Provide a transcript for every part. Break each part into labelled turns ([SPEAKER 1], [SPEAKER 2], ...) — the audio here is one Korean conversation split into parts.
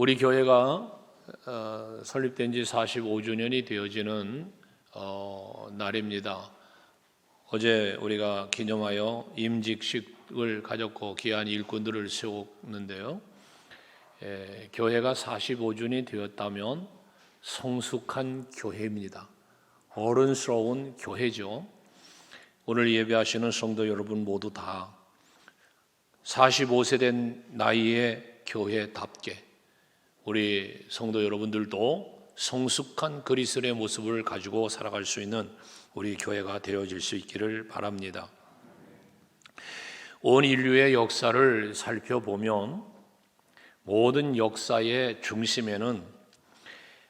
[SPEAKER 1] 우리 교회가 설립된 지 45주년이 되어지는 날입니다. 어제 우리가 기념하여 임직식을 가졌고 귀한 일꾼들을 세웠는데요. 교회가 45주년이 되었다면 성숙한 교회입니다. 어른스러운 교회죠. 오늘 예배하시는 성도 여러분 모두 다 45세 된 나이의 교회답게 우리 성도 여러분들도 성숙한 그리스도의 모습을 가지고 살아갈 수 있는 우리 교회가 되어질 수 있기를 바랍니다. 온 인류의 역사를 살펴보면 모든 역사의 중심에는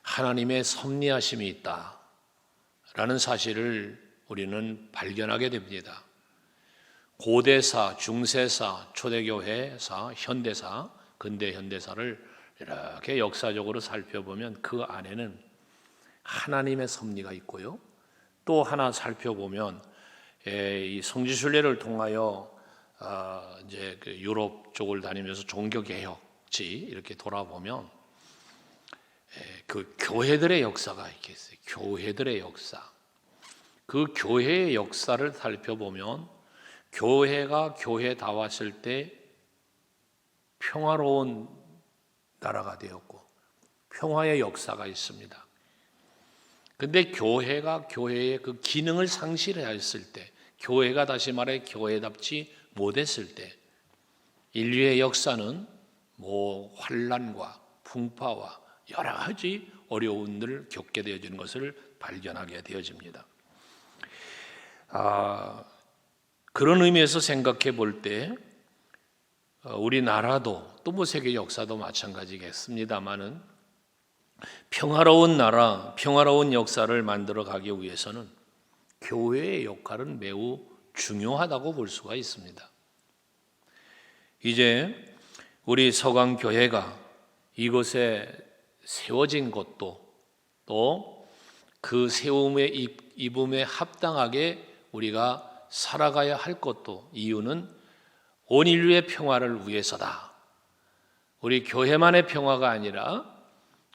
[SPEAKER 1] 하나님의 섭리하심이 있다라는 사실을 우리는 발견하게 됩니다. 고대사, 중세사, 초대교회사, 현대사, 근대 현대사를 이렇게 역사적으로 살펴보면 그 안에는 하나님의 섭리가 있고요. 또 하나 살펴보면 이 성지순례를 통하여 이제 그 유럽 쪽을 다니면서 종교개혁지 이렇게 돌아보면 그 교회들의 역사가 이렇게 있어요. 교회들의 역사. 그 교회의 역사를 살펴보면 교회가 교회다웠을 때 평화로운 나라가 되었고 평화의 역사가 있습니다. 근데 교회가 교회의 그 기능을 상실했을 때, 교회가 다시 말해 교회답지 못했을 때 인류의 역사는 환란과 풍파와 여러 가지 어려움들을 겪게 되어지는 것을 발견하게 되어집니다. 그런 의미에서 생각해 볼 때 우리나라도 또 세계 역사도 마찬가지겠습니다만은 평화로운 나라, 평화로운 역사를 만들어 가기 위해서는 교회의 역할은 매우 중요하다고 볼 수가 있습니다. 이제 우리 서강교회가 이곳에 세워진 것도 또 그 세움의 이름에 합당하게 우리가 살아가야 할 것도 이유는 온 인류의 평화를 위해서다. 우리 교회만의 평화가 아니라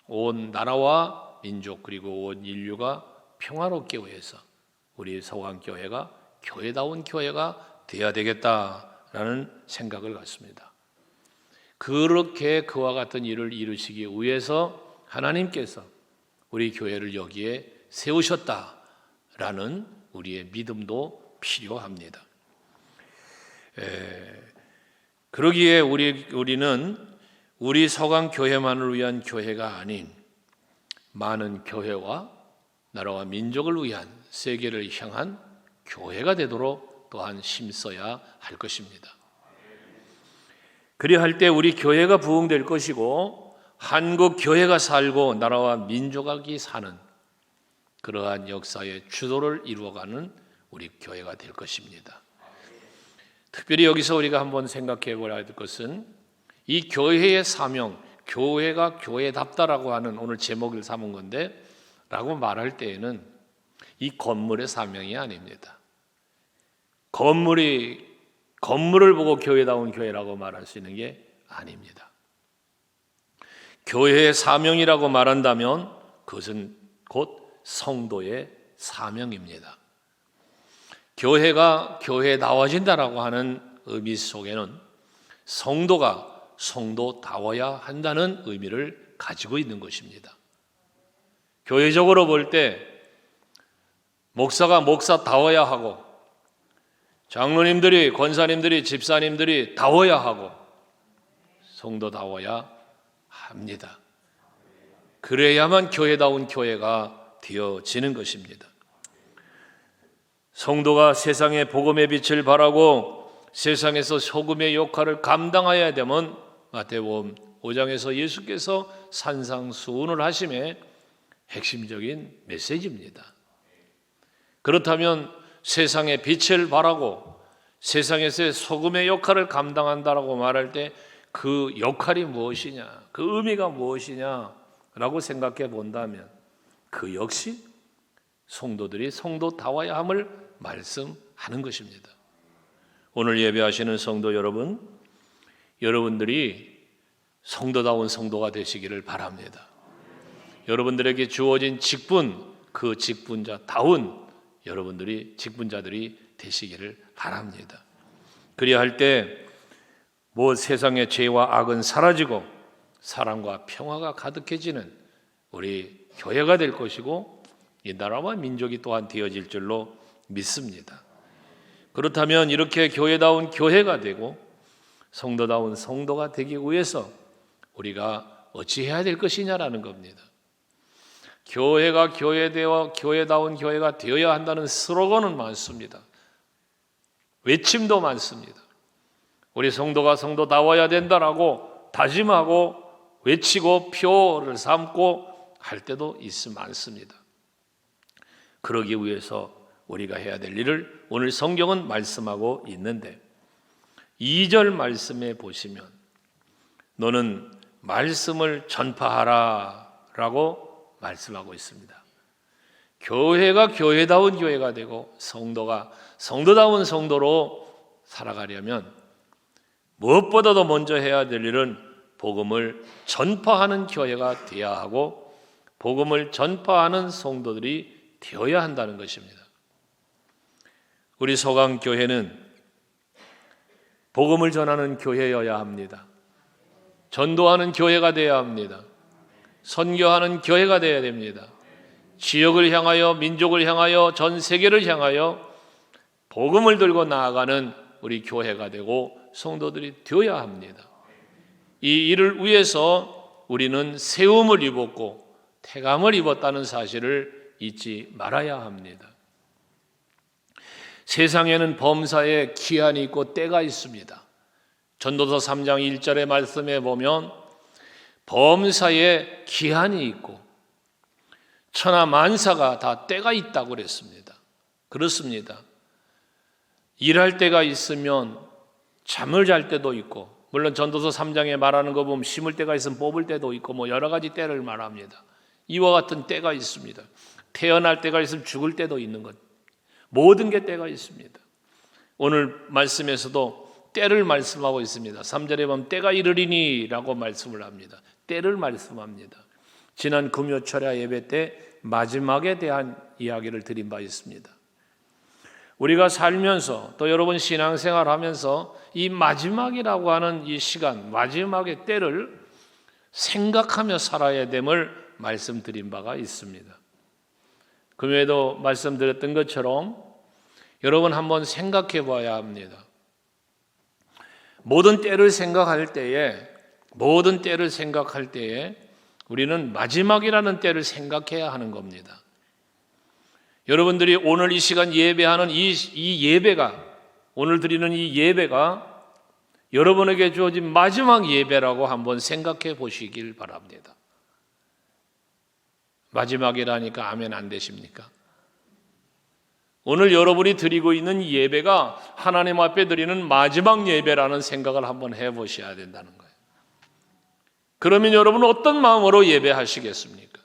[SPEAKER 1] 온 나라와 민족 그리고 온 인류가 평화롭게 위해서 우리 서강교회가 교회다운 교회가 되어야 되겠다라는 생각을 갖습니다. 그렇게 그와 같은 일을 이루시기 위해서 하나님께서 우리 교회를 여기에 세우셨다라는 우리의 믿음도 필요합니다. 그러기에 우리는 우리 서강교회만을 위한 교회가 아닌 많은 교회와 나라와 민족을 위한 세계를 향한 교회가 되도록 또한 힘써야 할 것입니다. 그리할 때 우리 교회가 부흥될 것이고 한국 교회가 살고 나라와 민족이 사는 그러한 역사의 주도를 이루어가는 우리 교회가 될 것입니다. 특별히 여기서 우리가 한번 생각해 보아야 할 것은 이 교회의 사명, 교회가 교회답다라고 하는 오늘 제목을 삼은 건데 라고 말할 때에는 이 건물의 사명이 아닙니다. 건물을 보고 교회다운 교회라고 말할 수 있는 게 아닙니다. 교회의 사명이라고 말한다면 그것은 곧 성도의 사명입니다. 교회가 교회다워진다라고 하는 의미 속에는 성도가 성도다워야 한다는 의미를 가지고 있는 것입니다. 교회적으로 볼 때 목사가 목사다워야 하고 장로님들이, 권사님들이, 집사님들이 다워야 하고 성도다워야 합니다. 그래야만 교회다운 교회가 되어지는 것입니다. 성도가 세상의 복음의 빛을 발하고 세상에서 소금의 역할을 감당해야 되면 마태복음 5장에서 예수께서 산상수훈을 하심의 핵심적인 메시지입니다. 그렇다면 세상의 빛을 발하고 세상에서의 소금의 역할을 감당한다라고 말할 때 그 역할이 무엇이냐, 그 의미가 무엇이냐라고 생각해 본다면 그 역시 성도들이 성도다워야 함을 말씀하는 것입니다. 오늘 예배하시는 성도 여러분, 여러분들이 성도다운 성도가 되시기를 바랍니다. 여러분들에게 주어진 직분, 그 직분자다운 여러분들이 직분자들이 되시기를 바랍니다. 그리야 할 때 세상의 죄와 악은 사라지고 사랑과 평화가 가득해지는 우리 교회가 될 것이고 이 나라와 민족이 또한 되어질 줄로 믿습니다. 그렇다면 이렇게 교회다운 교회가 되고 성도다운 성도가 되기 위해서 우리가 어찌해야 될 것이냐라는 겁니다. 교회가 교회되어 교회다운 교회가 되어야 한다는 슬로건은 많습니다. 외침도 많습니다. 우리 성도가 성도다워야 된다라고 다짐하고 외치고 표를 삼고 할 때도 많습니다. 그러기 위해서 우리가 해야 될 일을 오늘 성경은 말씀하고 있는데 2절 말씀에 보시면 너는 말씀을 전파하라 라고 말씀하고 있습니다. 교회가 교회다운 교회가 되고 성도가 성도다운 성도로 살아가려면 무엇보다도 먼저 해야 될 일은 복음을 전파하는 교회가 되어야 하고 복음을 전파하는 성도들이 되어야 한다는 것입니다. 우리 소강교회는 복음을 전하는 교회여야 합니다. 전도하는 교회가 되어야 합니다. 선교하는 교회가 되어야 됩니다. 지역을 향하여 민족을 향하여 전 세계를 향하여 복음을 들고 나아가는 우리 교회가 되고 성도들이 되어야 합니다. 이 일을 위해서 우리는 세움을 입었고 태감을 입었다는 사실을 잊지 말아야 합니다. 세상에는 범사에 기한이 있고 때가 있습니다. 전도서 3장 1절의 말씀에 보면 범사에 기한이 있고 천하 만사가 다 때가 있다고 그랬습니다. 그렇습니다. 일할 때가 있으면 잠을 잘 때도 있고 물론 전도서 3장에 말하는 거 보면 심을 때가 있으면 뽑을 때도 있고 여러 가지 때를 말합니다. 이와 같은 때가 있습니다. 태어날 때가 있으면 죽을 때도 있는 것. 모든 게 때가 있습니다. 오늘 말씀에서도 때를 말씀하고 있습니다. 3절에 보면 때가 이르리니 라고 말씀을 합니다. 때를 말씀합니다. 지난 금요 철야 예배 때 마지막에 대한 이야기를 드린 바 있습니다. 우리가 살면서 또 여러분 신앙생활하면서 이 마지막이라고 하는 이 시간, 마지막의 때를 생각하며 살아야 됨을 말씀드린 바가 있습니다. 금요에도 말씀드렸던 것처럼 여러분 한번 생각해 봐야 합니다. 모든 때를 생각할 때에 우리는 마지막이라는 때를 생각해야 하는 겁니다. 여러분들이 오늘 이 시간 예배하는 이 예배가 오늘 드리는 이 예배가 여러분에게 주어진 마지막 예배라고 한번 생각해 보시길 바랍니다. 마지막이라니까 아멘 안 되십니까? 오늘 여러분이 드리고 있는 예배가 하나님 앞에 드리는 마지막 예배라는 생각을 한번 해보셔야 된다는 거예요. 그러면 여러분은 어떤 마음으로 예배하시겠습니까?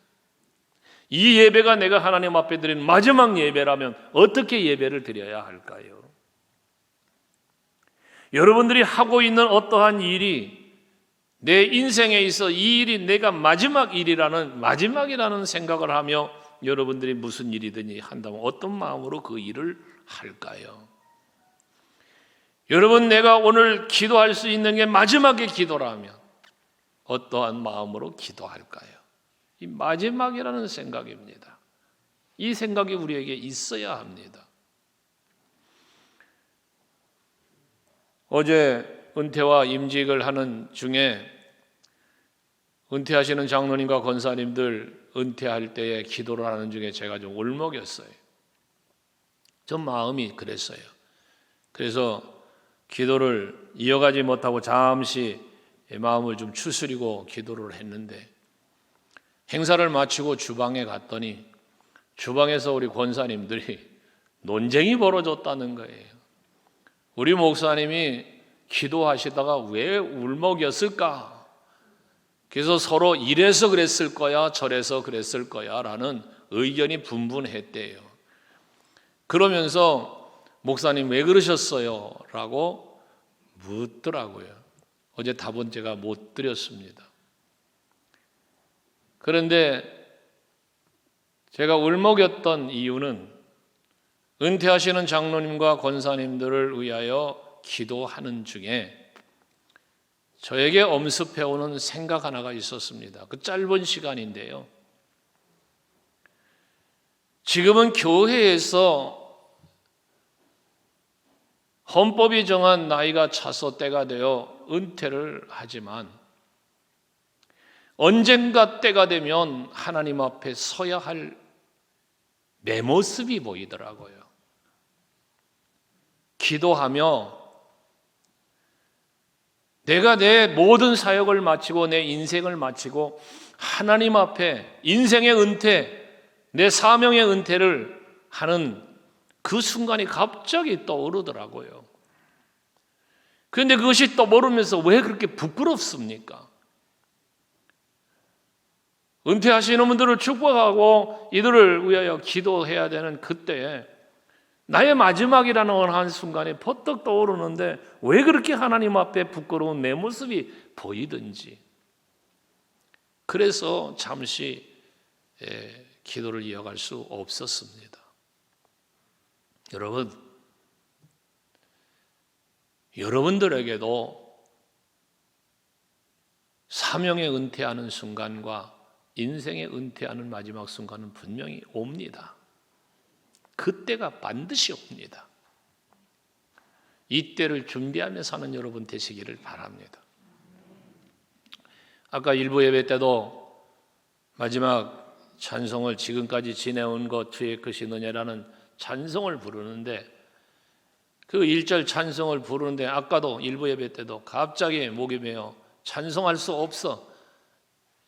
[SPEAKER 1] 이 예배가 내가 하나님 앞에 드리는 마지막 예배라면 어떻게 예배를 드려야 할까요? 여러분들이 하고 있는 어떠한 일이 내 인생에 있어 이 일이 내가 마지막이라는 생각을 하며 여러분들이 무슨 일이든지 한다면 어떤 마음으로 그 일을 할까요? 여러분 내가 오늘 기도할 수 있는 게 마지막의 기도라면 어떠한 마음으로 기도할까요? 이 마지막이라는 생각입니다. 이 생각이 우리에게 있어야 합니다. 어제 은퇴와 임직을 하는 중에 은퇴하시는 장로님과 권사님들 은퇴할 때에 기도를 하는 중에 제가 좀 울먹였어요. 전 마음이 그랬어요. 그래서 기도를 이어가지 못하고 잠시 마음을 좀 추스리고 기도를 했는데 행사를 마치고 주방에 갔더니 주방에서 우리 권사님들이 논쟁이 벌어졌다는 거예요. 우리 목사님이 기도하시다가 왜 울먹였을까? 그래서 서로 이래서 그랬을 거야, 저래서 그랬을 거야 라는 의견이 분분했대요. 그러면서 목사님 왜 그러셨어요? 라고 묻더라고요. 어제 답은 제가 못 드렸습니다. 그런데 제가 울먹였던 이유는 은퇴하시는 장로님과 권사님들을 위하여 기도하는 중에 저에게 엄습해오는 생각 하나가 있었습니다. 그 짧은 시간인데요. 지금은 교회에서 헌법이 정한 나이가 차서 때가 되어 은퇴를 하지만 언젠가 때가 되면 하나님 앞에 서야 할 내 모습이 보이더라고요. 기도하며 내가 내 모든 사역을 마치고 내 인생을 마치고 하나님 앞에 인생의 은퇴, 내 사명의 은퇴를 하는 그 순간이 갑자기 떠오르더라고요. 그런데 그것이 떠오르면서 왜 그렇게 부끄럽습니까? 은퇴하시는 분들을 축복하고 이들을 위하여 기도해야 되는 그때에 나의 마지막이라는 한 순간에 퍼뜩 떠오르는데 왜 그렇게 하나님 앞에 부끄러운 내 모습이 보이든지, 그래서 잠시 기도를 이어갈 수 없었습니다. 여러분들에게도 사명에 은퇴하는 순간과 인생에 은퇴하는 마지막 순간은 분명히 옵니다. 그때가 반드시 옵니다. 이 때를 준비하며 사는 여러분 되시기를 바랍니다. 아까 일부 예배 때도 마지막 찬송을 지금까지 지내온 것 주의 것이 너냐라는 찬송을 부르는데, 그 1절 찬송을 부르는데 아까도 일부 예배 때도 갑자기 목이 메어 찬송할 수 없어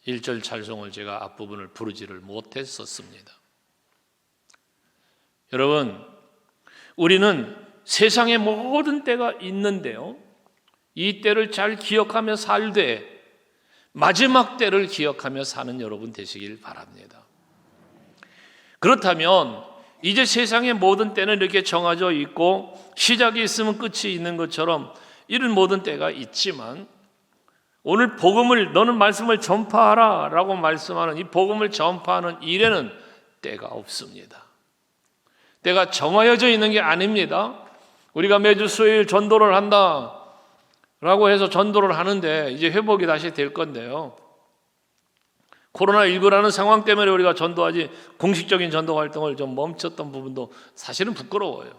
[SPEAKER 1] 1절 찬송을 제가 앞부분을 부르지를 못했었습니다. 여러분, 우리는 세상의 모든 때가 있는데요, 이 때를 잘 기억하며 살되 마지막 때를 기억하며 사는 여러분 되시길 바랍니다. 그렇다면 이제 세상의 모든 때는 이렇게 정해져 있고 시작이 있으면 끝이 있는 것처럼 이런 모든 때가 있지만, 오늘 복음을, 너는 말씀을 전파하라 라고 말씀하는 이 복음을 전파하는 일에는 때가 없습니다. 때가 정해져 있는 게 아닙니다. 우리가 매주 수요일 전도를 한다 라고 해서 전도를 하는데 이제 회복이 다시 될 건데요, 코로나19라는 상황 때문에 우리가 전도하지 공식적인 전도 활동을 좀 멈췄던 부분도 사실은 부끄러워요.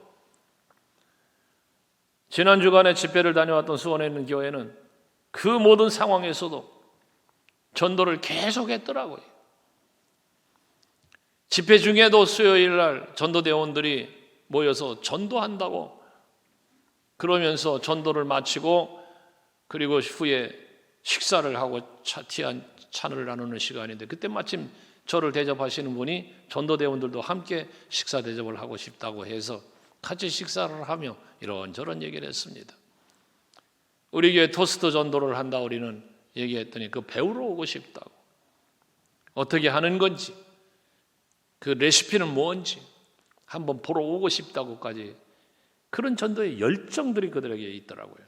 [SPEAKER 1] 지난 주간에 집회를 다녀왔던 수원에 있는 교회는 그 모든 상황에서도 전도를 계속했더라고요. 집회 중에도 수요일 날 전도대원들이 모여서 전도한다고 그러면서 전도를 마치고 그리고 후에 식사를 하고 찬을 나누는 시간인데, 그때 마침 저를 대접하시는 분이 전도대원들도 함께 식사 대접을 하고 싶다고 해서 같이 식사를 하며 이런저런 얘기를 했습니다. 우리 교회 토스트 전도를 한다 우리는 얘기했더니 그 배우러 오고 싶다고, 어떻게 하는 건지, 그 레시피는 뭔지 한번 보러 오고 싶다고까지, 그런 전도의 열정들이 그들에게 있더라고요.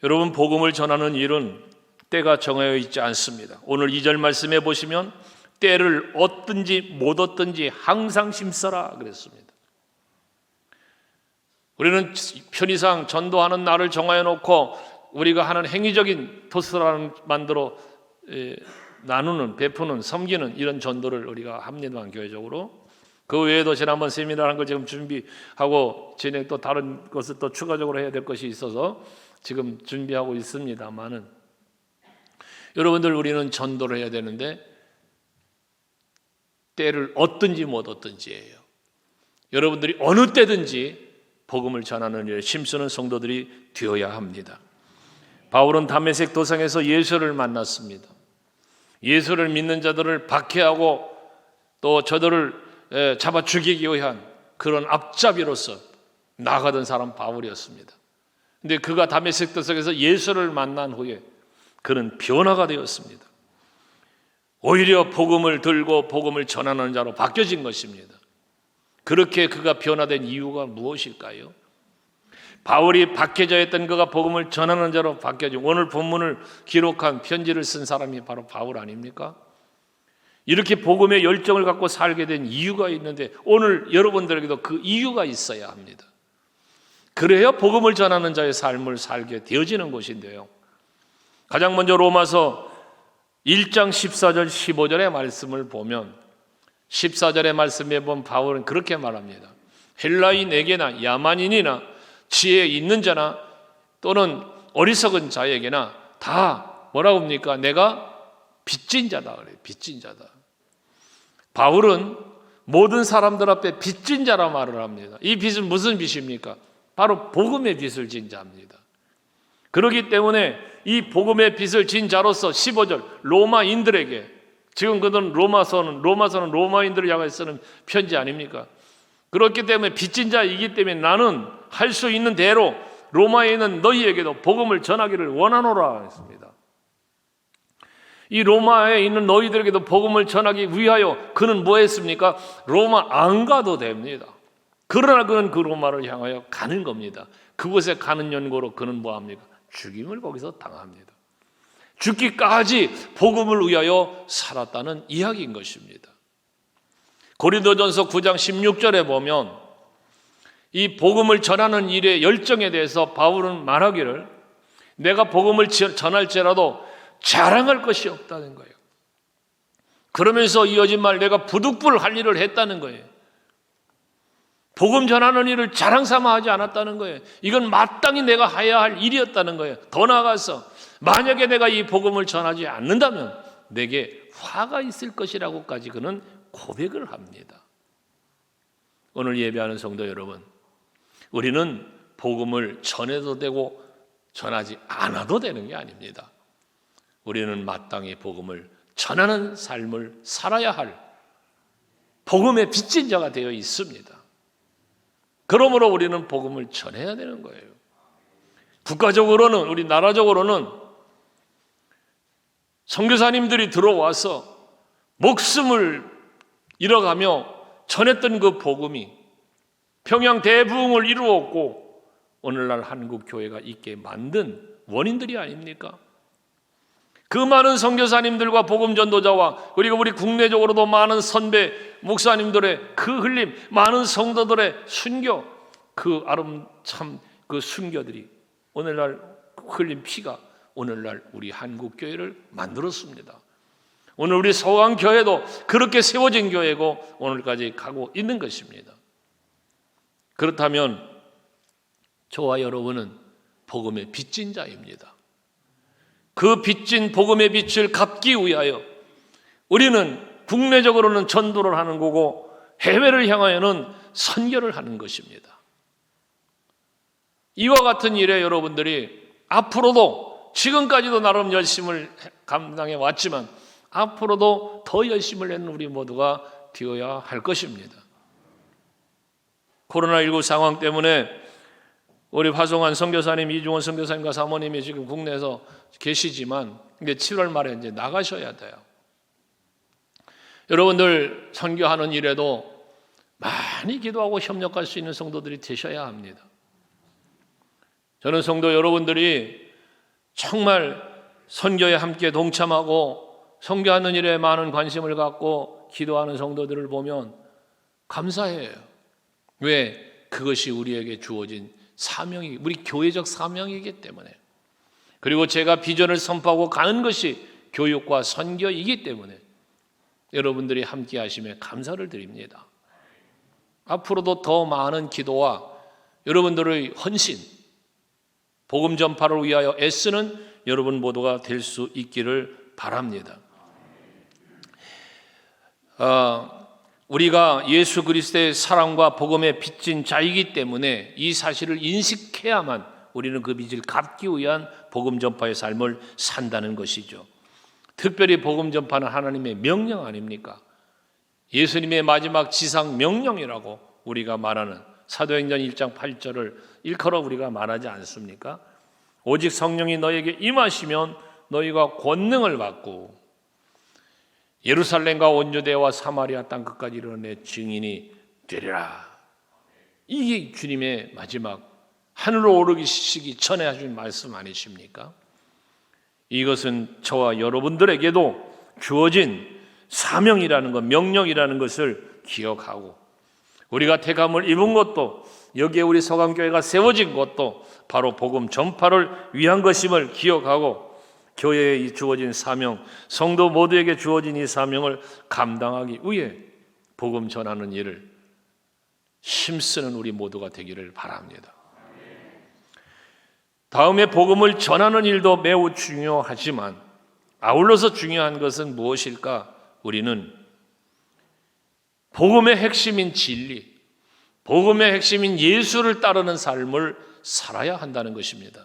[SPEAKER 1] 여러분, 복음을 전하는 일은 때가 정해져 있지 않습니다. 오늘 2절 말씀해 보시면 때를 얻든지 못 얻든지 항상 힘써라 그랬습니다. 우리는 편의상 전도하는 날을 정하여 놓고 우리가 하는 행위적인 토스를 만들어 나누는, 베푸는, 섬기는 이런 전도를 우리가 합니다만 교회적으로, 그 외에도 지난번 세미나를 한 걸 지금 준비하고 진행, 또 다른 것을 또 추가적으로 해야 될 것이 있어서 지금 준비하고 있습니다만은, 여러분들, 우리는 전도를 해야 되는데 때를 얻든지 못 얻든지예요. 여러분들이 어느 때든지 복음을 전하는 일에 힘쓰는 성도들이 되어야 합니다. 바울은 다메섹 도상에서 예수를 만났습니다. 예수를 믿는 자들을 박해하고 또 저들을 잡아 죽이기 위한 그런 앞잡이로서 나가던 사람 바울이었습니다. 그런데 그가 다메섹 도상에서 예수를 만난 후에 그는 변화가 되었습니다. 오히려 복음을 들고 복음을 전하는 자로 바뀌어진 것입니다. 그렇게 그가 변화된 이유가 무엇일까요? 바울이 박해자 했던 그가 복음을 전하는 자로 바뀌어지고 오늘 본문을 기록한 편지를 쓴 사람이 바로 바울 아닙니까? 이렇게 복음의 열정을 갖고 살게 된 이유가 있는데 오늘 여러분들에게도 그 이유가 있어야 합니다. 그래야 복음을 전하는 자의 삶을 살게 되어지는 것인데요. 가장 먼저 로마서 1장 14절 15절의 말씀을 보면 14절의 말씀에 보면 바울은 그렇게 말합니다. 헬라인에게나 야만인이나 지혜 있는 자나 또는 어리석은 자에게나 다 뭐라고 합니까? 내가 빚진 자다 그래요. 빚진 자다. 바울은 모든 사람들 앞에 빚진 자라 말을 합니다. 이 빚은 무슨 빚입니까? 바로 복음의 빚을 진 자입니다. 그렇기 때문에 이 복음의 빚을 진 자로서 15절 로마인들에게, 지금 그들은 로마서는 로마인들을 향해 쓰는 편지 아닙니까? 그렇기 때문에 빚진 자이기 때문에 나는 할 수 있는 대로 로마에 있는 너희에게도 복음을 전하기를 원하노라 했습니다. 이 로마에 있는 너희들에게도 복음을 전하기 위하여 그는 뭐 했습니까? 로마 안 가도 됩니다. 그러나 그는 그 로마를 향하여 가는 겁니다. 그곳에 가는 연고로 그는 뭐 합니까? 죽임을 거기서 당합니다. 죽기까지 복음을 위하여 살았다는 이야기인 것입니다. 고린도전서 9장 16절에 보면 이 복음을 전하는 일의 열정에 대해서 바울은 말하기를 내가 복음을 전할지라도 자랑할 것이 없다는 거예요. 그러면서 이어진 말 내가 부득불할 일을 했다는 거예요. 복음 전하는 일을 자랑삼아 하지 않았다는 거예요. 이건 마땅히 내가 해야 할 일이었다는 거예요. 더 나아가서 만약에 내가 이 복음을 전하지 않는다면 내게 화가 있을 것이라고까지 그는 고백을 합니다. 오늘 예배하는 성도 여러분, 우리는 복음을 전해도 되고 전하지 않아도 되는 게 아닙니다. 우리는 마땅히 복음을 전하는 삶을 살아야 할 복음의 빚진 자가 되어 있습니다. 그러므로 우리는 복음을 전해야 되는 거예요. 국가적으로는, 우리 나라적으로는 선교사님들이 들어와서 목숨을 잃어가며 전했던 그 복음이 평양 대부흥을 이루었고 오늘날 한국 교회가 있게 만든 원인들이 아닙니까? 그 많은 선교사님들과 복음 전도자와 그리고 우리 국내적으로도 많은 선배 목사님들의 그 흘림, 많은 성도들의 순교, 그 참 그 순교들이 오늘날 흘린 피가 오늘날 우리 한국 교회를 만들었습니다. 오늘 우리 서강 교회도 그렇게 세워진 교회고 오늘까지 가고 있는 것입니다. 그렇다면 저와 여러분은 복음의 빚진 자입니다. 그 빚진 복음의 빛을 갚기 위하여 우리는 국내적으로는 전도를 하는 거고 해외를 향하여는 선교를 하는 것입니다. 이와 같은 일에 여러분들이 앞으로도 지금까지도 나름 열심을 감당해 왔지만 앞으로도 더 열심을 내는 우리 모두가 되어야 할 것입니다. 코로나19 상황 때문에 우리 화성한 선교사님, 이중원 선교사님과 사모님이 지금 국내에서 계시지만 이제 7월 말에 이제 나가셔야 돼요. 여러분들 선교하는 일에도 많이 기도하고 협력할 수 있는 성도들이 되셔야 합니다. 저는 성도 여러분들이 정말 선교에 함께 동참하고 선교하는 일에 많은 관심을 갖고 기도하는 성도들을 보면 감사해요. 왜? 그것이 우리에게 주어진 사명이, 우리 교회적 사명이기 때문에, 그리고 제가 비전을 선포하고 가는 것이 교육과 선교이기 때문에 여러분들이 함께 하심에 감사를 드립니다. 앞으로도 더 많은 기도와 여러분들의 헌신, 복음 전파를 위하여 애쓰는 여러분 모두가 될 수 있기를 바랍니다. 우리가 예수 그리스도의 사랑과 복음에 빚진 자이기 때문에 이 사실을 인식해야만 우리는 그 빚을 갚기 위한 복음 전파의 삶을 산다는 것이죠. 특별히 복음 전파는 하나님의 명령 아닙니까? 예수님의 마지막 지상 명령이라고 우리가 말하는 사도행전 1장 8절을 일컬어 우리가 말하지 않습니까? 오직 성령이 너에게 임하시면 너희가 권능을 받고 예루살렘과 온 유대와 사마리아 땅 끝까지 이르러 내 증인이 되리라. 이게 주님의 마지막 하늘로 오르시기 전에 하신 말씀 아니십니까? 이것은 저와 여러분들에게도 주어진 사명이라는 것, 명령이라는 것을 기억하고 우리가 택함을 입은 것도 여기에 우리 서강교회가 세워진 것도 바로 복음 전파를 위한 것임을 기억하고 교회에 주어진 사명, 성도 모두에게 주어진 이 사명을 감당하기 위해 복음 전하는 일을 힘쓰는 우리 모두가 되기를 바랍니다. 다음에 복음을 전하는 일도 매우 중요하지만 아울러서 중요한 것은 무엇일까? 우리는 복음의 핵심인 진리, 복음의 핵심인 예수를 따르는 삶을 살아야 한다는 것입니다.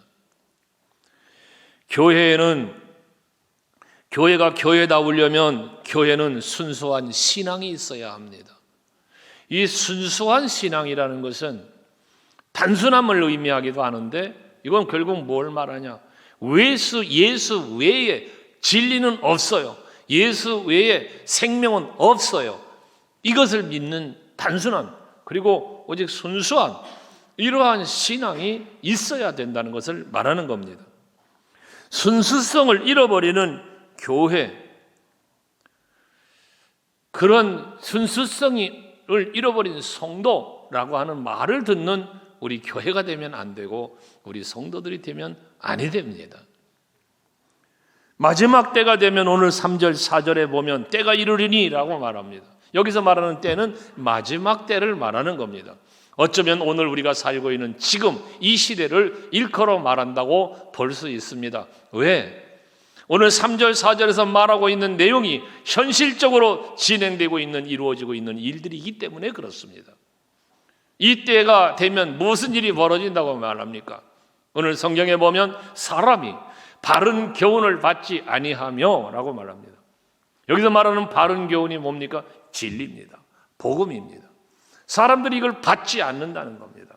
[SPEAKER 1] 교회가 교회다우려면 교회는 순수한 신앙이 있어야 합니다. 이 순수한 신앙이라는 것은 단순함을 의미하기도 하는데 이건 결국 뭘 말하냐? 예수 외에 진리는 없어요. 예수 외에 생명은 없어요. 이것을 믿는 단순한 그리고 오직 순수한 이러한 신앙이 있어야 된다는 것을 말하는 겁니다. 순수성을 잃어버리는 교회, 그런 순수성을 잃어버린 성도라고 하는 말을 듣는 우리 교회가 되면 안 되고 우리 성도들이 되면 아니 됩니다. 마지막 때가 되면 오늘 3절 4절에 보면 때가 이르리니 라고 말합니다. 여기서 말하는 때는 마지막 때를 말하는 겁니다. 어쩌면 오늘 우리가 살고 있는 지금 이 시대를 일컬어 말한다고 볼 수 있습니다. 왜? 오늘 3절 4절에서 말하고 있는 내용이 현실적으로 진행되고 있는 이루어지고 있는 일들이기 때문에 그렇습니다. 이 때가 되면 무슨 일이 벌어진다고 말합니까? 오늘 성경에 보면 사람이 바른 교훈을 받지 아니하며 라고 말합니다. 여기서 말하는 바른 교훈이 뭡니까? 진리입니다. 복음입니다. 사람들이 이걸 받지 않는다는 겁니다.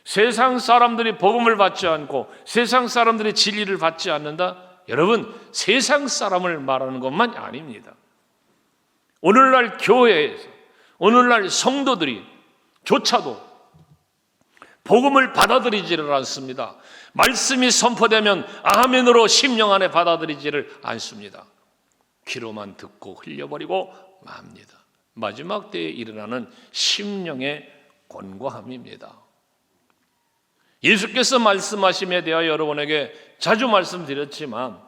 [SPEAKER 1] 세상 사람들이 복음을 받지 않고 세상 사람들이 진리를 받지 않는다? 여러분, 세상 사람을 말하는 것만이 아닙니다. 오늘날 교회에서 오늘날 성도들이 조차도 복음을 받아들이지를 않습니다. 말씀이 선포되면 아멘으로 심령 안에 받아들이지를 않습니다. 귀로만 듣고 흘려버리고 맙니다. 마지막 때에 일어나는 심령의 곤고함입니다. 예수께서 말씀하심에 대하여 여러분에게 자주 말씀드렸지만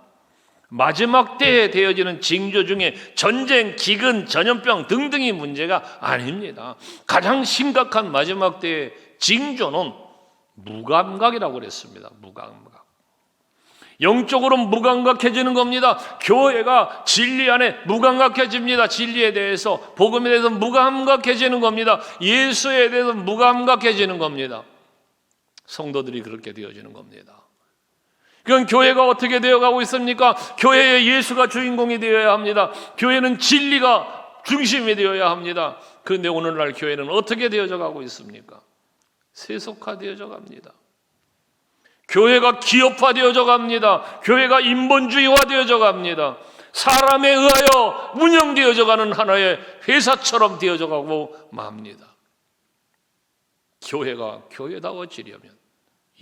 [SPEAKER 1] 마지막 때에 되어지는 징조 중에 전쟁, 기근, 전염병 등등이 문제가 아닙니다. 가장 심각한 마지막 때의 징조는 무감각이라고 그랬습니다. 무감각. 영적으로 무감각해지는 겁니다. 교회가 진리 안에 무감각해집니다. 진리에 대해서, 복음에 대해서 무감각해지는 겁니다. 예수에 대해서 무감각해지는 겁니다. 성도들이 그렇게 되어지는 겁니다. 그럼 교회가 어떻게 되어가고 있습니까? 교회에 예수가 주인공이 되어야 합니다. 교회는 진리가 중심이 되어야 합니다. 그런데 오늘날 교회는 어떻게 되어져 가고 있습니까? 세속화되어져 갑니다. 교회가 기업화되어져 갑니다. 교회가 인본주의화되어져 갑니다. 사람에 의하여 운영되어져 가는 하나의 회사처럼 되어져 가고 맙니다. 교회가 교회다워지려면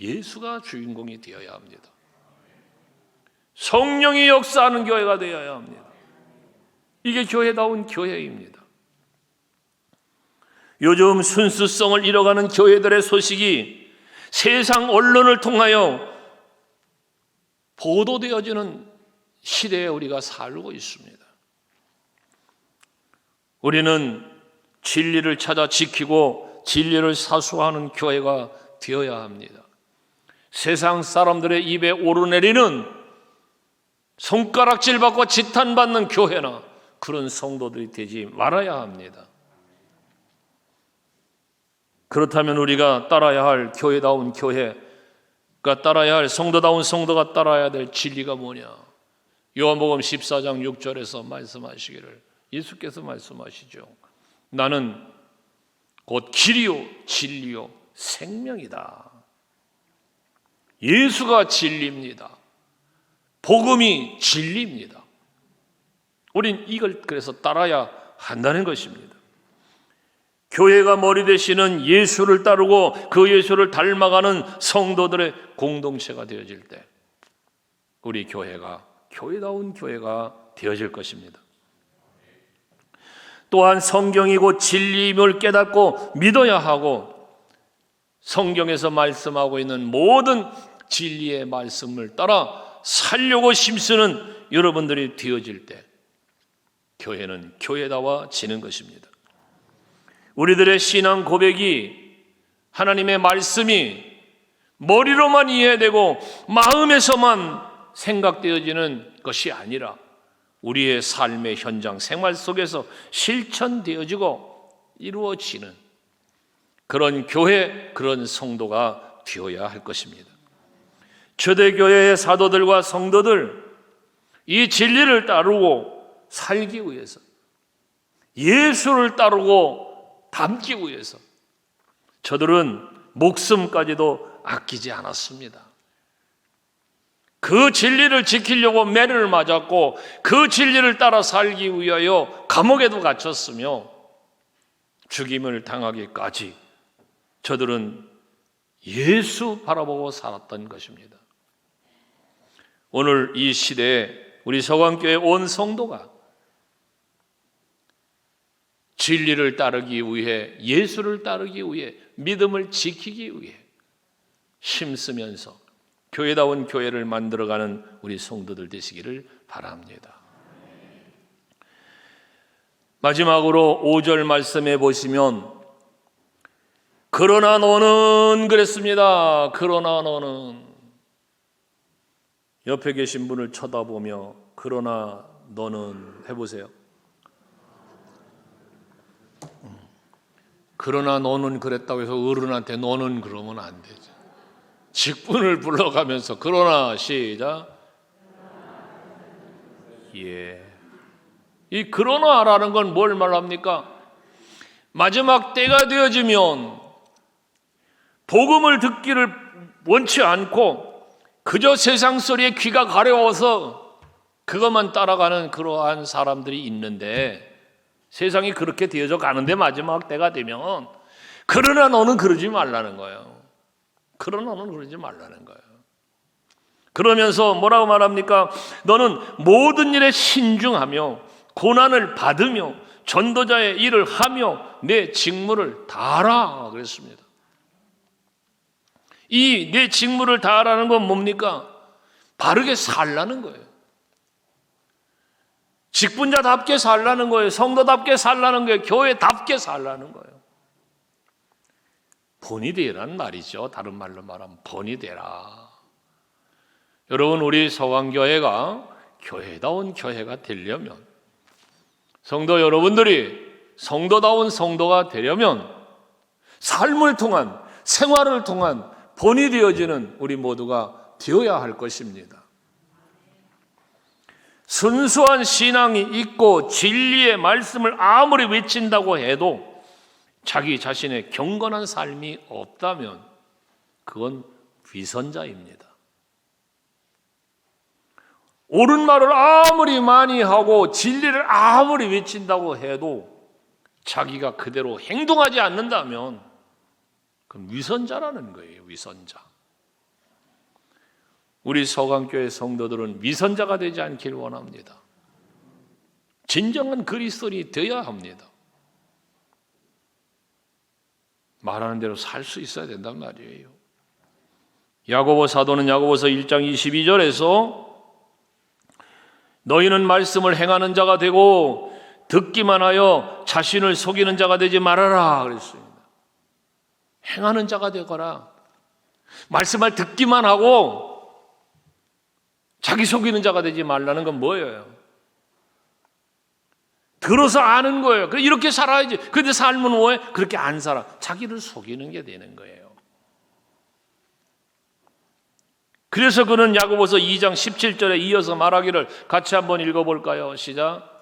[SPEAKER 1] 예수가 주인공이 되어야 합니다. 성령이 역사하는 교회가 되어야 합니다. 이게 교회다운 교회입니다. 요즘 순수성을 잃어가는 교회들의 소식이 세상 언론을 통하여 보도되어지는 시대에 우리가 살고 있습니다. 우리는 진리를 찾아 지키고 진리를 사수하는 교회가 되어야 합니다. 세상 사람들의 입에 오르내리는 손가락질 받고 지탄받는 교회나 그런 성도들이 되지 말아야 합니다. 그렇다면 우리가 따라야 할 교회다운 교회가 따라야 할 성도다운 성도가 따라야 될 진리가 뭐냐? 요한복음 14장 6절에서 말씀하시기를 예수께서 말씀하시죠. 나는 곧 길이요 진리요 생명이다. 예수가 진리입니다. 복음이 진리입니다. 우린 이걸 그래서 따라야 한다는 것입니다. 교회가 머리 되시는 예수를 따르고 그 예수를 닮아가는 성도들의 공동체가 되어질 때 우리 교회가 교회다운 교회가 되어질 것입니다. 또한 성경이고 진리임을 깨닫고 믿어야 하고 성경에서 말씀하고 있는 모든 진리의 말씀을 따라 살려고 힘쓰는 여러분들이 되어질 때 교회는 교회다워지는 것입니다. 우리들의 신앙 고백이 하나님의 말씀이 머리로만 이해되고 마음에서만 생각되어지는 것이 아니라 우리의 삶의 현장 생활 속에서 실천되어지고 이루어지는 그런 교회, 그런 성도가 되어야 할 것입니다. 초대교회의 사도들과 성도들, 이 진리를 따르고 살기 위해서, 예수를 따르고 닮기 위해서 저들은 목숨까지도 아끼지 않았습니다. 그 진리를 지키려고 매를 맞았고 그 진리를 따라 살기 위하여 감옥에도 갇혔으며 죽임을 당하기까지 저들은 예수 바라보고 살았던 것입니다. 오늘 이 시대에 우리 서강교회 온 성도가 진리를 따르기 위해, 예수를 따르기 위해, 믿음을 지키기 위해 힘쓰면서 교회다운 교회를 만들어가는 우리 성도들 되시기를 바랍니다. 마지막으로 5절 말씀해 보시면 그러나 너는 그랬습니다. 그러나 너는 옆에 계신 분을 쳐다보며 그러나 너는 해보세요. 그러나 너는 그랬다고 해서 어른한테 너는 그러면 안 되죠. 직분을 불러가면서 그러나 시작. 예. 이 그러나라는 건 뭘 말합니까? 마지막 때가 되어지면 복음을 듣기를 원치 않고 그저 세상 소리에 귀가 가려워서 그것만 따라가는 그러한 사람들이 있는데 세상이 그렇게 되어져 가는데 마지막 때가 되면 그러나 너는 그러지 말라는 거예요. 그러나 너는 그러지 말라는 거예요. 그러면서 뭐라고 말합니까? 너는 모든 일에 신중하며 고난을 받으며 전도자의 일을 하며 내 직무를 다하라 그랬습니다. 이 내 직무를 다하라는 건 뭡니까? 바르게 살라는 거예요. 직분자답게 살라는 거예요. 성도답게 살라는 거예요. 교회답게 살라는 거예요. 본이 되라는 말이죠. 다른 말로 말하면 본이 되라. 여러분, 우리 서강교회가 교회다운 교회가 되려면, 성도 여러분들이 성도다운 성도가 되려면 삶을 통한, 생활을 통한 본이 되어지는 우리 모두가 되어야 할 것입니다. 순수한 신앙이 있고 진리의 말씀을 아무리 외친다고 해도 자기 자신의 경건한 삶이 없다면 그건 위선자입니다. 옳은 말을 아무리 많이 하고 진리를 아무리 외친다고 해도 자기가 그대로 행동하지 않는다면 그건 위선자라는 거예요. 위선자. 우리 서강교회 성도들은 위선자가 되지 않길 원합니다. 진정한 그리스도인이 되어야 합니다. 말하는 대로 살 수 있어야 된단 말이에요. 야고보 사도는 야고보서 1장 22절에서 너희는 말씀을 행하는 자가 되고 듣기만 하여 자신을 속이는 자가 되지 말아라 그랬습니다. 행하는 자가 되거라. 말씀을 듣기만 하고 자기 속이는 자가 되지 말라는 건 뭐예요? 들어서 아는 거예요. 이렇게 살아야지. 그런데 삶은 왜 그렇게 안 살아? 자기를 속이는 게 되는 거예요. 그래서 그는 야고보서 2장 17절에 이어서 말하기를 같이 한번 읽어볼까요? 시작.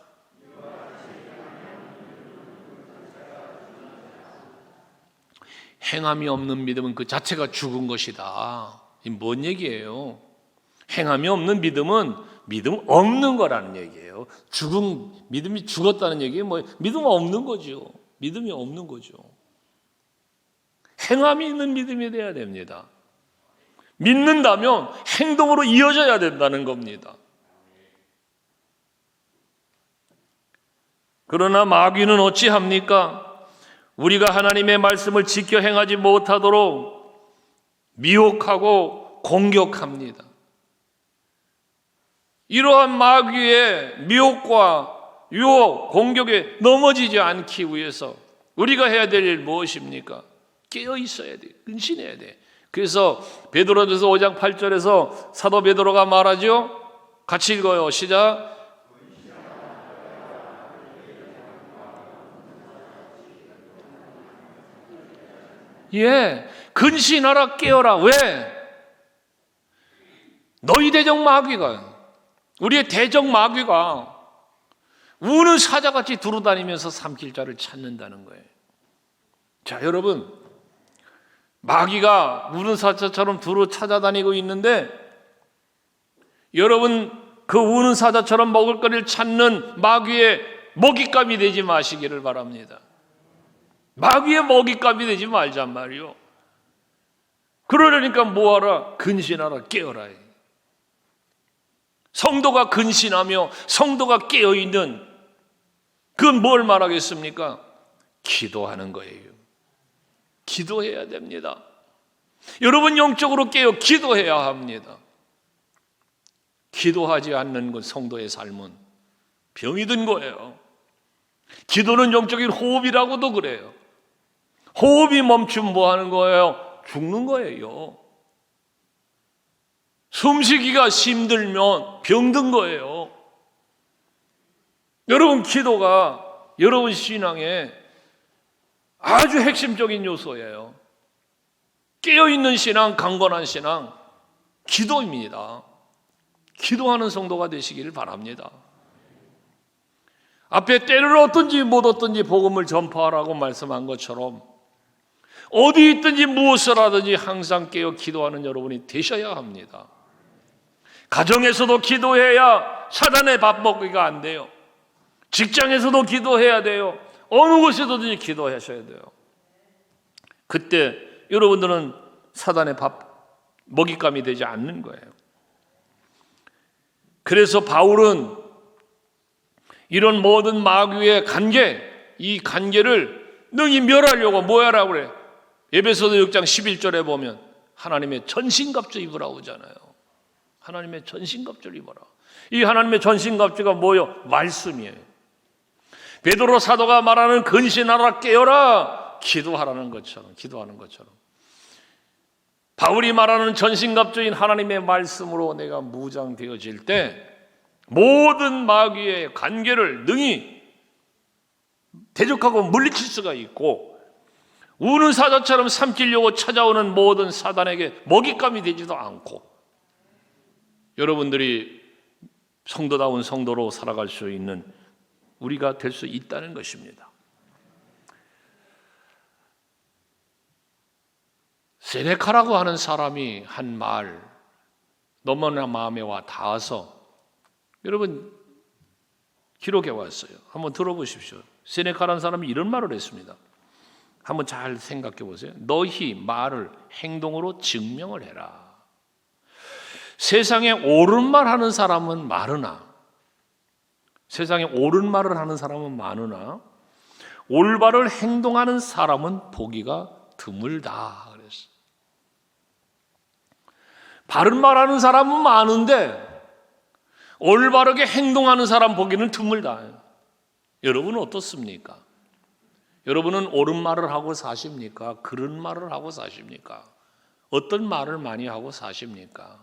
[SPEAKER 1] 행함이 없는 믿음은 그 자체가 죽은 것이다. 이 뭔 얘기예요? 행함이 없는 믿음은 믿음 없는 거라는 얘기예요. 믿음이 죽었다는 얘기예요. 믿음 없는 거죠. 믿음이 없는 거죠. 행함이 있는 믿음이 돼야 됩니다. 믿는다면 행동으로 이어져야 된다는 겁니다. 그러나 마귀는 어찌합니까? 우리가 하나님의 말씀을 지켜 행하지 못하도록 미혹하고 공격합니다. 이러한 마귀의 미혹과 유혹, 공격에 넘어지지 않기 위해서 우리가 해야 될 일 무엇입니까? 깨어 있어야 돼. 근신해야 돼. 그래서 베드로전서 5장 8절에서 사도 베드로가 말하죠. 같이 읽어요. 시작. 예, 근신하라, 깨어라. 왜? 너희 대적 마귀가, 우리의 대적 마귀가 우는 사자같이 두루다니면서 삼킬 자를 찾는다는 거예요. 자, 여러분, 마귀가 우는 사자처럼 두루 찾아다니고 있는데, 여러분 그 우는 사자처럼 먹을 거리를 찾는 마귀의 먹잇감이 되지 마시기를 바랍니다. 마귀의 먹잇감이 되지 말잔 말이요. 그러려니까 뭐하라? 근신하라, 깨어라. 성도가 근신하며 성도가 깨어있는, 그건 뭘 말하겠습니까? 기도하는 거예요. 기도해야 됩니다. 여러분 영적으로 깨어 기도해야 합니다. 기도하지 않는 것, 성도의 삶은 병이 든 거예요. 기도는 영적인 호흡이라고도 그래요. 호흡이 멈추면 뭐 하는 거예요? 죽는 거예요. 숨쉬기가 힘들면 병든 거예요. 여러분 기도가 여러분 신앙의 아주 핵심적인 요소예요. 깨어있는 신앙, 강건한 신앙, 기도입니다. 기도하는 성도가 되시기를 바랍니다. 앞에 때를 얻든지 못 얻든지 복음을 전파하라고 말씀한 것처럼 어디 있든지 무엇을 하든지 항상 깨어 기도하는 여러분이 되셔야 합니다. 가정에서도 기도해야 사단의 밥 먹기가 안 돼요. 직장에서도 기도해야 돼요. 어느 곳에서든지 기도하셔야 돼요. 그때 여러분들은 사단의 밥 먹잇감이 되지 않는 거예요. 그래서 바울은 이런 모든 마귀의 관계, 이 관계를 능히 멸하려고 뭐 하라고 그래? 에베소서 6장 11절에 보면 하나님의 전신갑주 입으라고 하잖아요. 하나님의 전신갑주를 입어라. 이 하나님의 전신갑주가 뭐예요? 말씀이에요. 베드로 사도가 말하는 근신하라, 깨어라, 기도하라는 것처럼, 기도하는 것처럼 바울이 말하는 전신갑주인 하나님의 말씀으로 내가 무장되어질 때 모든 마귀의 관계를 능히 대적하고 물리칠 수가 있고, 우는 사자처럼 삼키려고 찾아오는 모든 사단에게 먹잇감이 되지도 않고, 여러분들이 성도다운 성도로 살아갈 수 있는 우리가 될 수 있다는 것입니다. 세네카라고 하는 사람이 한 말 너무나 마음에 와 닿아서 여러분 기록해 왔어요. 한번 들어보십시오. 세네카라는 사람이 이런 말을 했습니다. 한번 잘 생각해 보세요. 너희 말을 행동으로 증명을 해라. 세상에 옳은 말 하는 사람은 많으나, 세상에 옳은 말을 하는 사람은 많으나 올바를 행동하는 사람은 보기가 드물다 그랬어요. 바른 말하는 사람은 많은데 올바르게 행동하는 사람 보기는 드물다. 여러분은 어떻습니까? 여러분은 옳은 말을 하고 사십니까? 그런 말을 하고 사십니까? 어떤 말을 많이 하고 사십니까?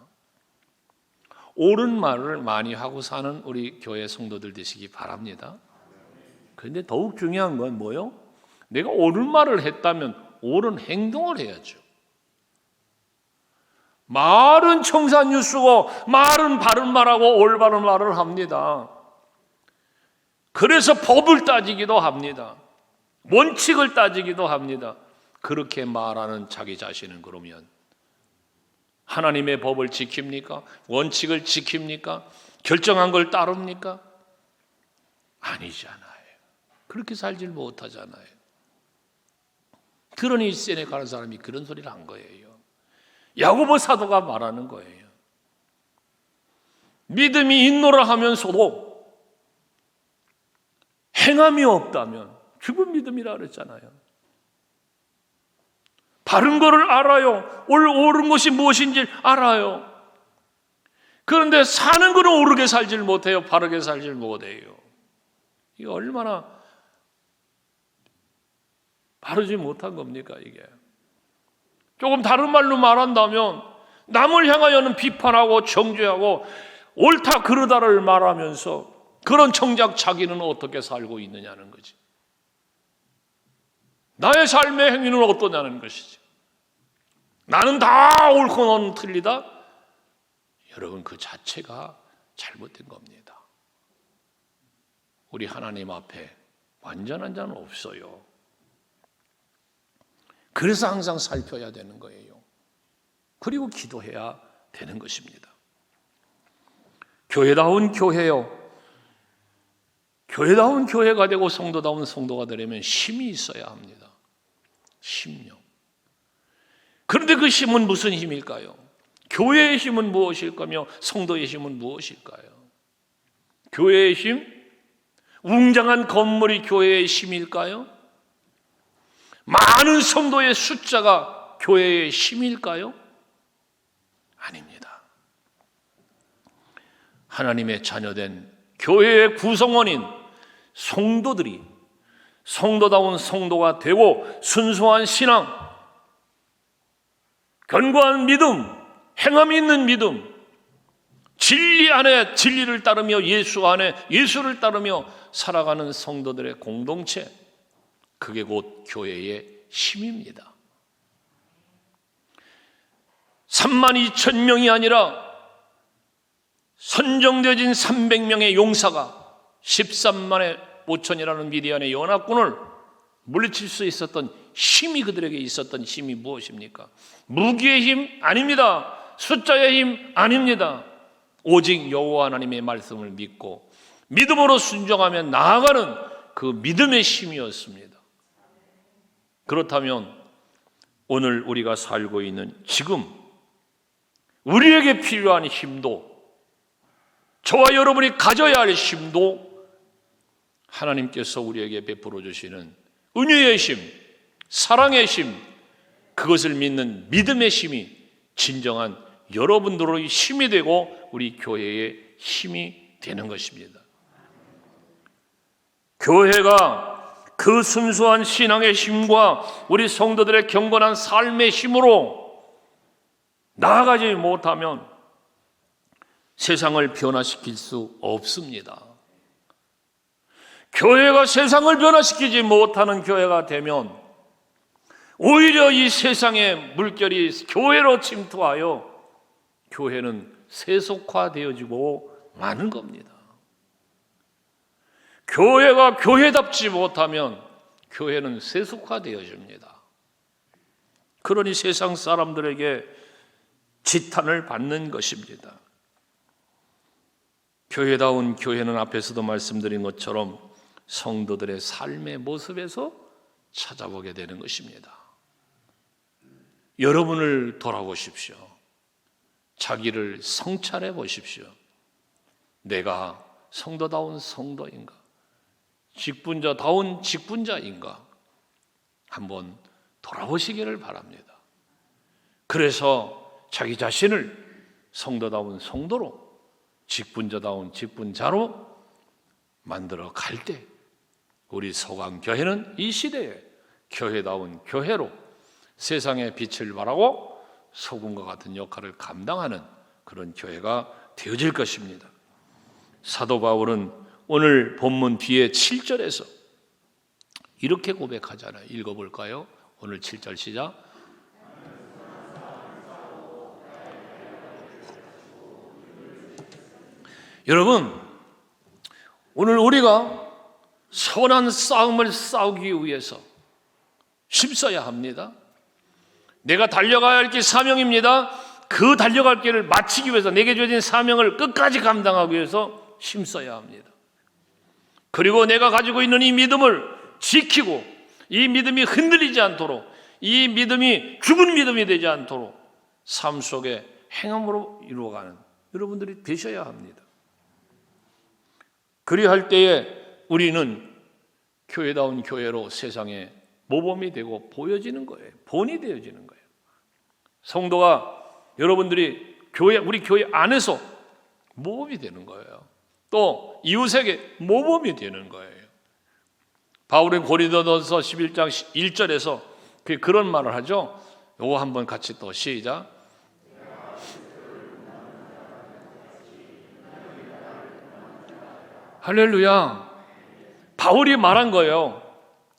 [SPEAKER 1] 옳은 말을 많이 하고 사는 우리 교회 성도들 되시기 바랍니다. 그런데 더욱 중요한 건 뭐요? 내가 옳은 말을 했다면 옳은 행동을 해야죠. 말은 청산유 쓰고 말은 바른 말하고 올바른 말을 합니다. 그래서 법을 따지기도 합니다. 원칙을 따지기도 합니다. 그렇게 말하는 자기 자신은 그러면 하나님의 법을 지킵니까? 원칙을 지킵니까? 결정한 걸 따릅니까? 아니잖아요. 그렇게 살질 못하잖아요. 그러니 세네가는 사람이 그런 소리를 한 거예요. 야고보 사도가 말하는 거예요. 믿음이 있노라 하면서도 행함이 없다면 죽은 믿음이라 그랬잖아요. 바른 거를 알아요. 옳은 것이 무엇인지 알아요. 그런데 사는 거는 옳게 살질 못해요. 바르게 살질 못해요. 이게 얼마나 바르지 못한 겁니까, 이게? 조금 다른 말로 말한다면 남을 향하여는 비판하고 정죄하고 옳다 그르다를 말하면서 그런 정작 자기는 어떻게 살고 있느냐는 거지. 나의 삶의 행위는 어떠냐는 것이지. 나는 다 옳고 너는 틀리다? 여러분, 그 자체가 잘못된 겁니다. 우리 하나님 앞에 완전한 자는 없어요. 그래서 항상 살펴야 되는 거예요. 그리고 기도해야 되는 것입니다. 교회다운 교회요. 교회다운 교회가 되고 성도다운 성도가 되려면 힘이 있어야 합니다. 힘요. 그런데 그 힘은 무슨 힘일까요? 교회의 힘은 무엇일 거며 성도의 힘은 무엇일까요? 교회의 힘? 웅장한 건물이 교회의 힘일까요? 많은 성도의 숫자가 교회의 힘일까요? 아닙니다. 하나님의 자녀된 교회의 구성원인 성도들이 성도다운 성도가 되고 순수한 신앙, 견고한 믿음, 행함이 있는 믿음, 진리 안에 진리를 따르며 예수 안에 예수를 따르며 살아가는 성도들의 공동체, 그게 곧 교회의 힘입니다. 32,000명이 아니라 선정되어진 300명의 용사가 13만의 5천이라는 미디안의 연합군을 물리칠 수 있었던 힘이, 그들에게 있었던 힘이 무엇입니까? 무기의 힘? 아닙니다. 숫자의 힘? 아닙니다. 오직 여호와 하나님의 말씀을 믿고 믿음으로 순종하며 나아가는 그 믿음의 힘이었습니다. 그렇다면 오늘 우리가 살고 있는 지금 우리에게 필요한 힘도, 저와 여러분이 가져야 할 힘도 하나님께서 우리에게 베풀어 주시는 은혜의 힘, 사랑의 힘, 그것을 믿는 믿음의 힘이 진정한 여러분들의 힘이 되고 우리 교회의 힘이 되는 것입니다. 교회가 그 순수한 신앙의 힘과 우리 성도들의 경건한 삶의 힘으로 나아가지 못하면 세상을 변화시킬 수 없습니다. 교회가 세상을 변화시키지 못하는 교회가 되면 오히려 이 세상의 물결이 교회로 침투하여 교회는 세속화되어지고 마는 겁니다. 교회가 교회답지 못하면 교회는 세속화되어집니다. 그러니 세상 사람들에게 지탄을 받는 것입니다. 교회다운 교회는 앞에서도 말씀드린 것처럼 성도들의 삶의 모습에서 찾아보게 되는 것입니다. 여러분을 돌아보십시오. 자기를 성찰해 보십시오. 내가 성도다운 성도인가? 직분자다운 직분자인가? 한번 돌아보시기를 바랍니다. 그래서 자기 자신을 성도다운 성도로, 직분자다운 직분자로 만들어 갈 때 우리 서강교회는 이 시대에 교회다운 교회로 세상의 빛을 발하고 소금과 같은 역할을 감당하는 그런 교회가 되어질 것입니다. 사도 바울은 오늘 본문 뒤에 7절에서 이렇게 고백하잖아요. 읽어볼까요? 오늘 7절 시작. 여러분, 오늘 우리가 선한 싸움을 싸우기 위해서 힘써야 합니다. 내가 달려가야 할 길 사명입니다. 그 달려갈 길을 마치기 위해서, 내게 주어진 사명을 끝까지 감당하기 위해서 힘써야 합니다. 그리고 내가 가지고 있는 이 믿음을 지키고 이 믿음이 흔들리지 않도록 이 믿음이 죽은 믿음이 되지 않도록 삶 속에 행함으로 이루어가는 여러분들이 되셔야 합니다. 그리할 때에 우리는 교회다운 교회로 세상에 모범이 되고 보여지는 거예요. 본이 되어지는 거예요. 성도가 여러분들이 우리 교회 안에서 모범이 되는 거예요. 또 이웃에게 모범이 되는 거예요. 바울은 고린도전서 11장 1절에서 그런 말을 하죠. 요거 한번 같이 또 시작. 할렐루야. 바울이 말한 거예요.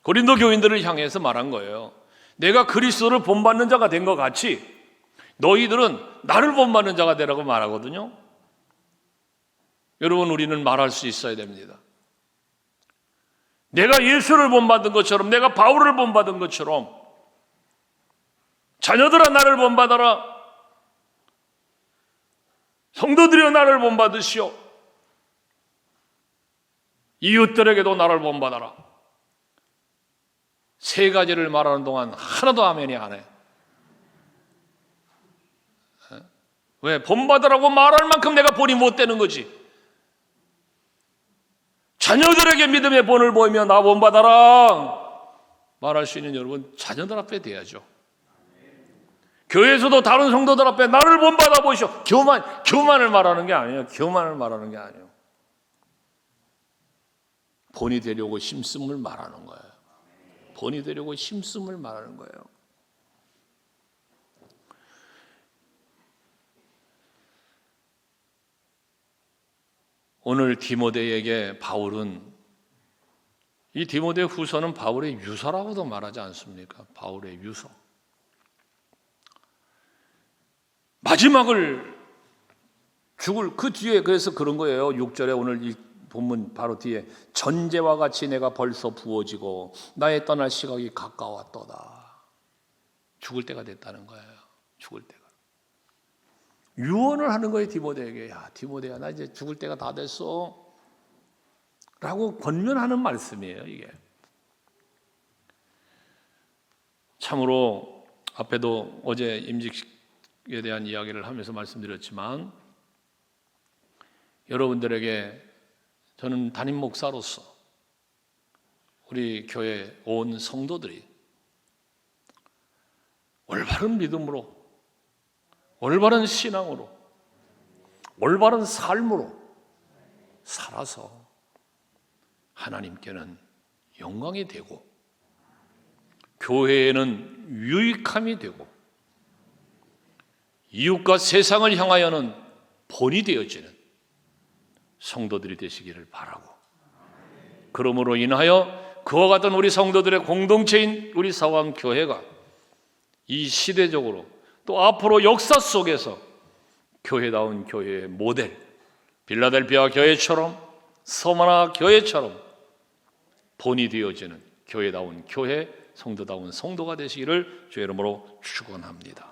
[SPEAKER 1] 고린도 교인들을 향해서 말한 거예요. 내가 그리스도를 본받는 자가 된 것 같이 너희들은 나를 본받는 자가 되라고 말하거든요. 여러분, 우리는 말할 수 있어야 됩니다. 내가 예수를 본받은 것처럼, 내가 바울을 본받은 것처럼, 자녀들아 나를 본받아라, 성도들이여 나를 본받으시오, 이웃들에게도 나를 본받아라. 세 가지를 말하는 동안 하나도 아멘이 안 해. 왜? 본받으라고 말할 만큼 내가 본이 못 되는 거지. 자녀들에게 믿음의 본을 보이며 나 본받아라 말할 수 있는 여러분, 자녀들 앞에 돼야죠. 교회에서도 다른 성도들 앞에 나를 본받아 보시오. 교만을 말하는 게 아니에요. 교만을 말하는 게 아니에요. 본이 되려고 힘씀을 말하는 거예요. 본이 되려고 힘씀을 말하는 거예요. 오늘 디모데에게 바울은, 이 디모데 후서는 바울의 유서라고도 말하지 않습니까? 바울의 유서. 마지막을 죽을 그 뒤에, 그래서 그런 거예요. 6절에 오늘 이 본문 바로 뒤에, 전제와 같이 내가 벌써 부어지고 나의 떠날 시각이 가까웠도다. 죽을 때가 됐다는 거예요. 죽을 때가. 유언을 하는 거예요. 디모데에게. 야, 디모데야, 나 이제 죽을 때가 다 됐어 라고 권면하는 말씀이에요. 이게 참으로 앞에도 어제 임직에 대한 이야기를 하면서 말씀드렸지만, 여러분들에게 저는 담임 목사로서 우리 교회 온 성도들이 올바른 믿음으로, 올바른 신앙으로, 올바른 삶으로 살아서 하나님께는 영광이 되고, 교회에는 유익함이 되고, 이웃과 세상을 향하여는 본이 되어지는 성도들이 되시기를 바라고, 그러므로 인하여 그와 같은 우리 성도들의 공동체인 우리 사왕교회가 이 시대적으로 또 앞으로 역사 속에서 교회다운 교회의 모델, 빌라델비아 교회처럼, 서머나 교회처럼 본이 되어지는 교회다운 교회, 성도다운 성도가 되시기를 주의 이름으로 축원합니다.